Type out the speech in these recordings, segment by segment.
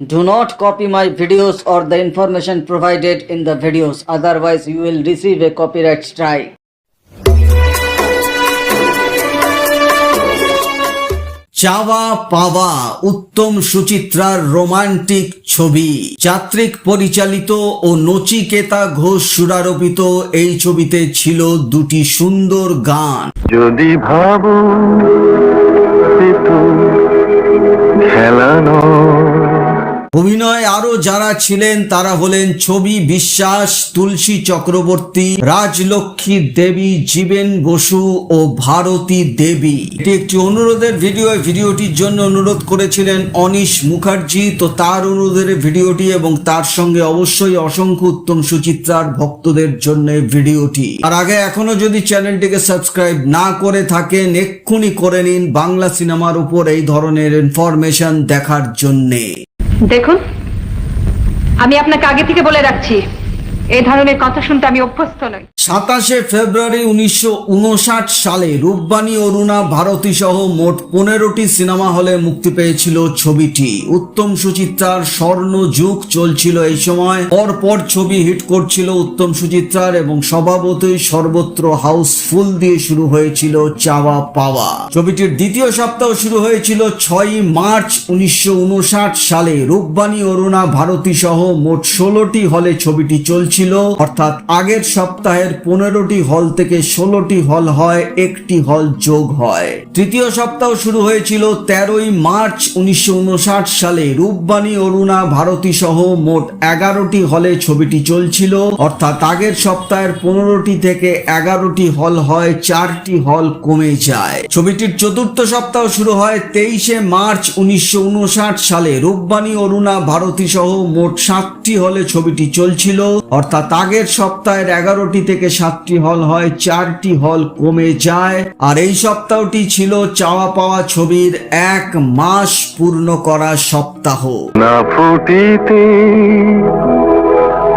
Do not copy my videos or the information provided in the videos, otherwise you will receive a copyright strike. চাওয়া পাওয়া উত্তম সুচিত্রার romantic ছবি চাত্রিক পরিচালিত ও নচিকেতা ঘোষ সুরারোপিত এই ছবিতে ছিল দুটি সুন্দর গান। যদি ভাবো খেলানো অভিনয় আরো যারা ছিলেন তারা হলেন ছবি বিশ্বাস, তুলসী চক্রবর্তী, রাজলক্ষ্মী দেবী, জীবেন বসু ও ভারতী দেবী। এটি একটি অনুরোধের ভিডিও। ভিডিওটির জন্য অনুরোধ করেছিলেন অনিশ মুখার্জি। তো তার অনুরোধের ভিডিওটি এবং তার সঙ্গে অবশ্যই অসংখ্য উত্তম সুচিত্রার ভক্তদের জন্য ভিডিওটি। আর আগে এখনো যদি চ্যানেলটিকে সাবস্ক্রাইব না করে থাকেন এক্ষুনি করে নিন বাংলা সিনেমার উপর এই ধরনের ইনফরমেশন দেখার জন্যে। দেখুন, আমি আপনাকে আগে থেকে বলে রাখছি, এই ধরনের কথা শুনতে আমি অভ্যস্ত নই। 27 ফেব্রুয়ারি 1959 সালে রূপবানী অরুণা ভারতী সহ মোট 15টি সিনেমা হলে মুক্তি পেয়েছিল ছবিটি। উত্তম সুচিত্রার স্বর্ণ যুগ চলছিল এই সময়। পরপর ছবি হিট করছিল উত্তম সুচিত্রার এবং স্বভাবতই সর্বত্র হাউসফুল দিয়ে শুরু হয়েছিল চাওয়া পাওয়া। ছবিটির দ্বিতীয় সপ্তাহ শুরু হয়েছিল 6 মার্চ 1959 সালে। রূপবানী অরুণা ভারতী সহ মোট 16টি হলে ছবিটি চলছিল, অর্থাৎ আগের সপ্তাহের 15টি হল থেকে 16টি হল হয়, একটি হল যোগ হয়। তৃতীয় সপ্তাহ শুরু হয়েছিল 13 মার্চ 1959 সালে। রূপবানী অরুণা ভারতী সহ মোট 11টি হলে ছবিটি চলছিল, অর্থাৎ আগের সপ্তাহের 15টি থেকে 11টি হল হয়, 4টি হল কমে যায়। ছবিটির চতুর্থ সপ্তাহ শুরু হয় 23 মার্চ 1959 সালে। রূপবানী অরুণা ভারতী সহ মোট 7টি হলে ছবিটি চলছিল, অর্থাৎ আগের সপ্তাহের 11টি থেকে 7টি হল হয়, 4টি হল কমে যায়। আর এই সপ্তাহটি ছিল চাওয়া পাওয়া ছবির 1 মাস পূর্ণ করা সপ্তাহ। না ফুটিতে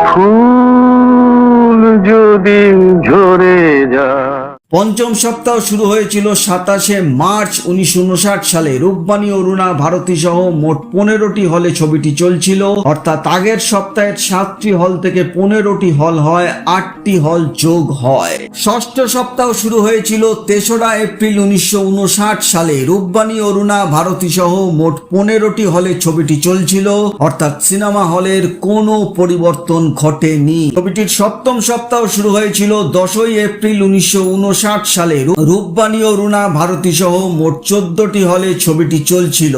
ফুল যদি ঝরে যায়। পঞ্চম সপ্তাহ শুরু হয়েছিল 27 মার্চ 1959 সালে। রূপবানী অরুণা ভারতী সহ মোট 15টি হলে ছবিটি চলছিল, অর্থাৎ আগের সপ্তাহের 7টি হল থেকে 15টি হল হয়, 8টি হল যোগ হয়। ষষ্ঠ সপ্তাহ শুরু হয়েছিল 3রা এপ্রিল 1959 সালে। রূপবানী অরুণা ভারতী সহ মোট 15টি হলে ছবিটি চলছিল, অর্থাৎ সিনেমা হলের কোনো পরিবর্তন ঘটেনি। ছবিটির সপ্তম সপ্তাহ শুরু হয়েছিল 10 এপ্রিল 1959 সালে। রূপবানী অরুণা ভারতী সহ মোট 14টি হলে ছবিটি চলছিল।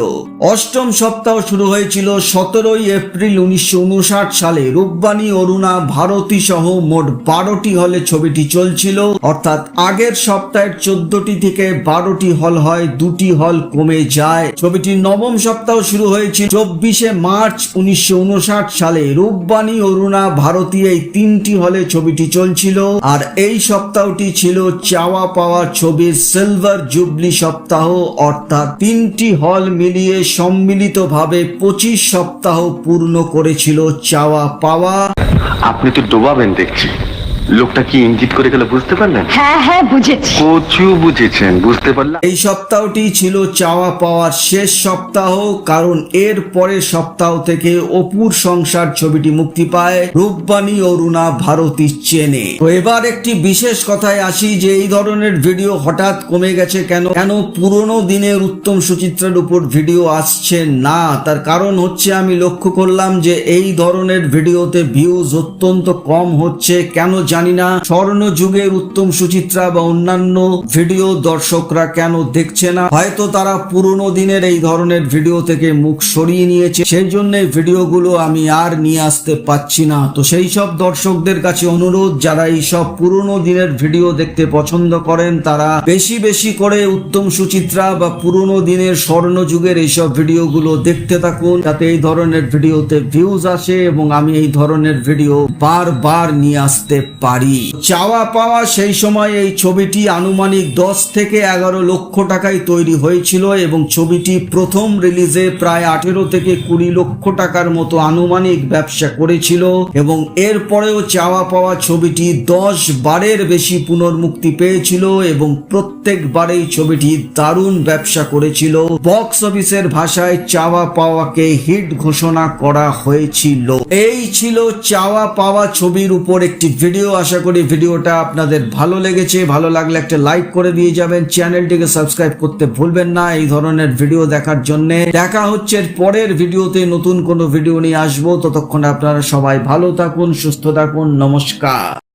অষ্টম সপ্তাহ শুরু হয়েছিল 17 এপ্রিল 1959 সালে। রূপবানী অরুণা ভারতী সহ মোট 12টি হলে ছবিটি চলছিল, অর্থাৎ আগের সপ্তাহের 14টি থেকে 12টি হল হয়, 2টি হল কমে যায়। ছবিটির নবম সপ্তাহ শুরু হয়েছিল 24 মার্চ 1959 সালে। রূপবানী অরুণা ভারতী এই 3টি হলে ছবিটি চলছিল। আর এই সপ্তাহটি ছিল চাওয়া পাওয়া ছবির সিলভার জুবলি সপ্তাহ, অর্থাৎ 3টি হল মিলিয়ে সম্মিলিতভাবে 25 সপ্তাহ পূর্ণ করেছিল চাওয়া পাওয়া। আপনি তো ডোবাবেন দেখছি। লোকটা কি ইঙ্গিত করে গেল বুঝতে পারলেন? হ্যাঁ বুঝেছি। কচু বুঝেছেন, বুঝতে পারলাম। এই সপ্তাহটি ছিল চাওয়া পাওয়ার শেষ সপ্তাহ, কারণ এর পরের সপ্তাহ থেকে অপুর সংসার ছবিটি মুক্তি পায় রূপবানী অরুণা ভারতী চেনে। তো এবার একটি বিশেষ কথায় আসি যে এই ধরনের ভিডিও হঠাৎ কমে গেছে কেন পুরনো দিনের উত্তম সুচিত্রার উপর ভিডিও আসছে না। তার কারণ হচ্ছে আমি লক্ষ্য করলাম যে এই ধরনের ভিডিওতে ভিউজ অত্যন্ত কম হচ্ছে। কেন জানি না, স্বর্ণ যুগের উত্তম সুচিত্রা বা অন্যান্য ভিডিও দর্শকরা কেন দেখছে না। হয়তো তারা পুরনো দিনের এই ধরনের ভিডিও থেকে মুখ সরিয়ে নিয়েছে, সেই জন্য ভিডিওগুলো আমি আর নিয়ে আসতে পাচ্ছি না। তো সেই সব দর্শকদের কাছে অনুরোধ, যারা এই সব পুরনো দিনের ভিডিও দেখতে পছন্দ করেন তারা বেশি বেশি করে উত্তম সুচিত্রা বা পুরনো দিনের স্বর্ণ যুগের এইসব ভিডিওগুলো দেখতে থাকুন, যাতে এই ধরনের ভিডিওতে ভিউজ আসে এবং আমি এই ধরনের ভিডিও বারবার নিয়ে আসতে পারি। পারি। চাওয়া পাওয়া সেই সময় এই ছবিটি আনুমানিক 10 থেকে 11 লক্ষ টাকায় তৈরি হয়েছিল এবং ছবিটি প্রথম রিলিজে প্রায় 18 থেকে 20 লক্ষ টাকার মতো আনুমানিক ব্যবসা করেছিল এবং এরপরেও চাওয়া পাওয়া ছবিটি 10 বারের বেশি পুনর্মুক্তি পেয়েছিল এবং প্রত্যেকবারেই ছবিটি দারুণ ব্যবসা করেছিল। বক্স অফিসের ভাষায় চাওয়া পাওয়াকে হিট ঘোষণা করা হয়েছিল। এই ছিল চাওয়া পাওয়া ছবির উপর একটি ভিডিও। আশা করি ভিডিওটা আপনাদের ভালো লেগেছে। ভালো লাগলে একটা লাইক করে দিয়ে যাবেন, চ্যানেলটিকে সাবস্ক্রাইব করতে ভুলবেন না এই ধরনের ভিডিও দেখার জন্য। দেখা হচ্ছে পরের ভিডিওতে, নতুন কোনো ভিডিও নিয়ে আসবো। ততক্ষণ আপনারা সবাই ভালো থাকুন, সুস্থ থাকুন, নমস্কার।